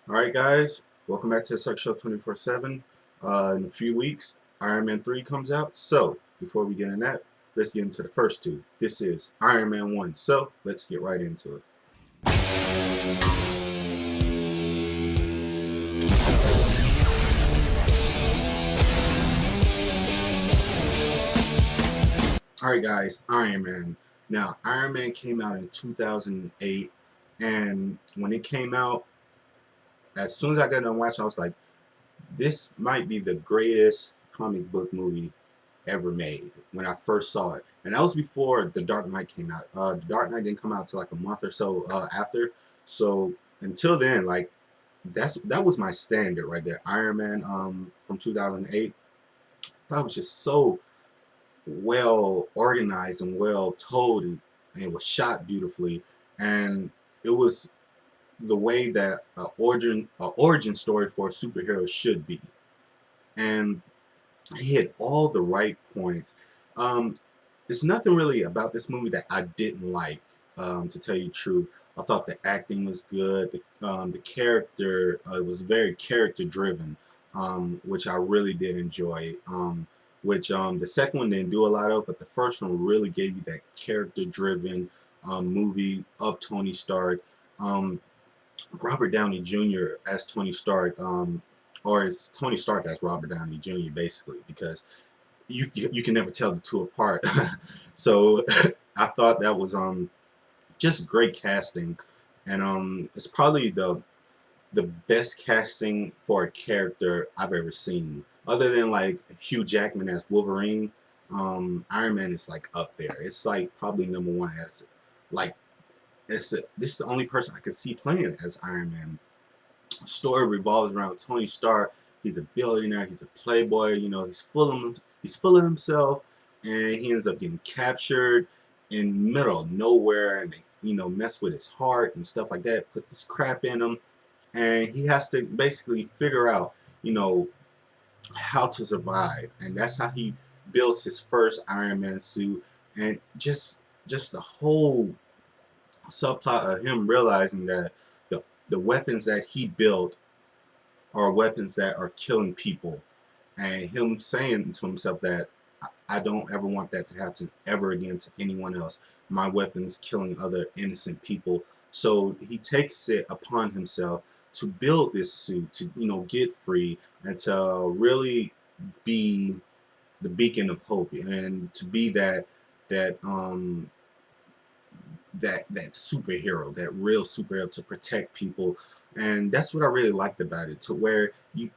Alright guys, welcome back to the Suck Show 24/7. In a few weeks, Iron Man 3 comes out. So, before we get in that, let's get into the first two. This is Iron Man 1. So, let's get right into it. Alright guys, Iron Man. Now, Iron Man came out in 2008, and when it came out, as soon as I got done watching, I was like, this might be the greatest comic book movie ever made when I first saw it. And that was before The Dark Knight came out. The Dark Knight didn't come out until like a month or so after. So until then, like that was my standard right there. Iron Man from 2008. That was just so well organized and well told, and it was shot beautifully. And it was the way that origin story for a superhero should be. And he hit all the right points. Um, there's nothing really about this movie that I didn't like. To tell you the truth, I thought the acting was good. The character was very character driven, which I really did enjoy. Which the second one didn't do a lot of, but the first one really gave you that character driven movie of Tony Stark. Um, Robert Downey Jr. as Tony Stark, or as Tony Stark as Robert Downey Jr. basically, because you can never tell the two apart. So I thought that was just great casting, and it's probably the best casting for a character I've ever seen, other than like Hugh Jackman as Wolverine. Iron Man is like up there. It's like probably number one as like this is the only person I could see playing as Iron Man. Story revolves around Tony Stark. He's a billionaire. He's a playboy. You know, he's full of himself, and he ends up getting captured in the middle of nowhere, and they mess with his heart and stuff like that. Put this crap in him, and he has to basically figure out how to survive, and that's how he builds his first Iron Man suit, and just the whole subplot of him realizing that the weapons that he built are weapons that are killing people, and him saying to himself that I don't ever want that to happen ever again to anyone else. My weapons killing other innocent people. So he takes it upon himself to build this suit to get free and to really be the beacon of hope and to be that that superhero, that real superhero to protect people. And that's what I really liked about it, to where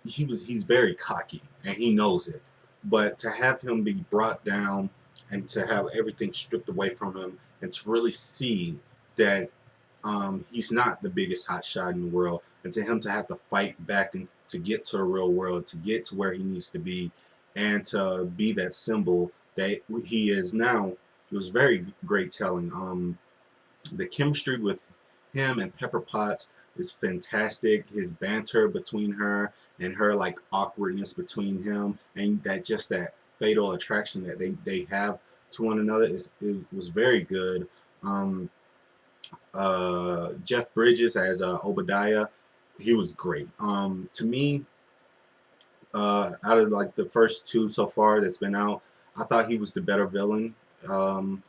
he's very cocky and he knows it, but to have him be brought down and to have everything stripped away from him and to really see that he's not the biggest hot shot in the world, and to him to have to fight back and to get to the real world, to get to where he needs to be, and to be that symbol that he is now. It was very great telling. The chemistry with him and Pepper Potts is fantastic. His banter between her and her like awkwardness between him, and that fatal attraction that they have to one another was very good. Um, Jeff Bridges as Obadiah, he was great. To me, out of like the first two so far that's been out, I thought he was the better villain. Um,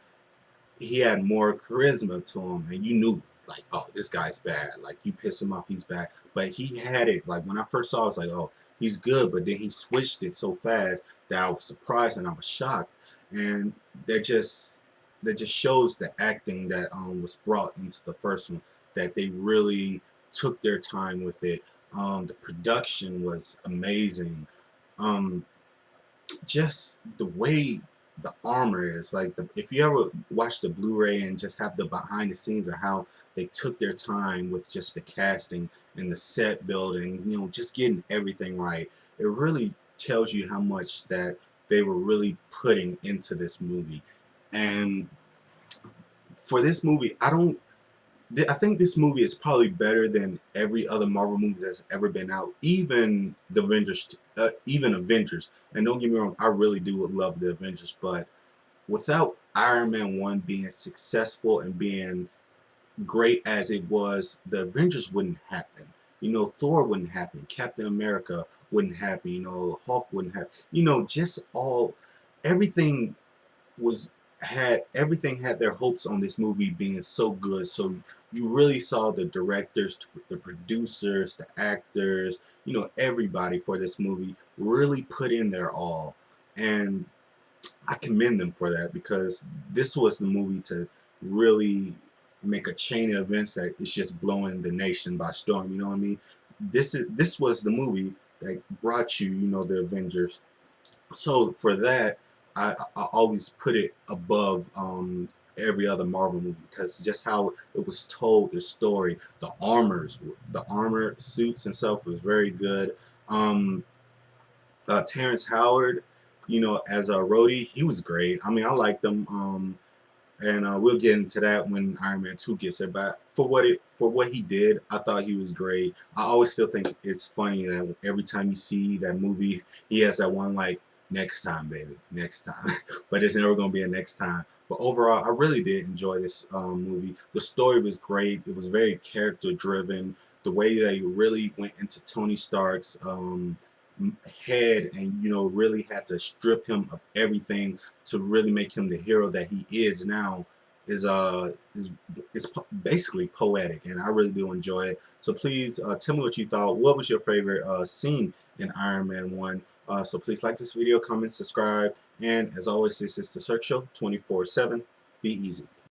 he had more charisma to him, and you knew like, oh, this guy's bad. Like, you piss him off, he's bad. But he had it. Like, when I first saw it, I was like, oh, he's good. But then he switched it so fast that I was surprised and I was shocked. And that just shows the acting that was brought into the first one, that they really took their time with it. The production was amazing. Um, just the way the armor is like, if you ever watch the Blu-ray and just have the behind the scenes of how they took their time with just the casting and the set building, just getting everything right, it really tells you how much that they were really putting into this movie. And for this movie, I think this movie is probably better than every other Marvel movie that's ever been out, even the Avengers, even Avengers. And don't get me wrong, I really do love the Avengers, but without Iron Man 1 being successful and being great as it was, the Avengers wouldn't happen. You know, Thor wouldn't happen. Captain America wouldn't happen. You know, Hulk wouldn't happen. You know, just all, everything was everything had their hopes on this movie being so good. So you really saw the directors, the producers, the actors, you know, everybody for this movie really put in their all. And I commend them for that, because this was the movie to really make a chain of events that is just blowing the nation by storm. You know what I mean? This was the movie that brought you, you know, the Avengers. So for that, I always put it above every other Marvel movie, because just how it was told, the story, the armor suits and stuff was very good. Um, Terrence Howard, you know, as a Rhodey, he was great. I mean, I liked him. And we'll get into that when Iron Man 2 gets there. But for what he did, I thought he was great. I always still think it's funny that every time you see that movie, he has that one like, next time, baby, next time. But there's never gonna be a next time. But overall, I really did enjoy this movie. The story was great. It was very character driven. The way they really went into Tony Stark's head, and you know, really had to strip him of everything to really make him the hero that he is now, is basically poetic, and I really do enjoy it. So please tell me what you thought. What was your favorite scene in Iron Man 1? So please like this video, comment, subscribe, and as always, this is the Cirque Show 24/7. Be easy.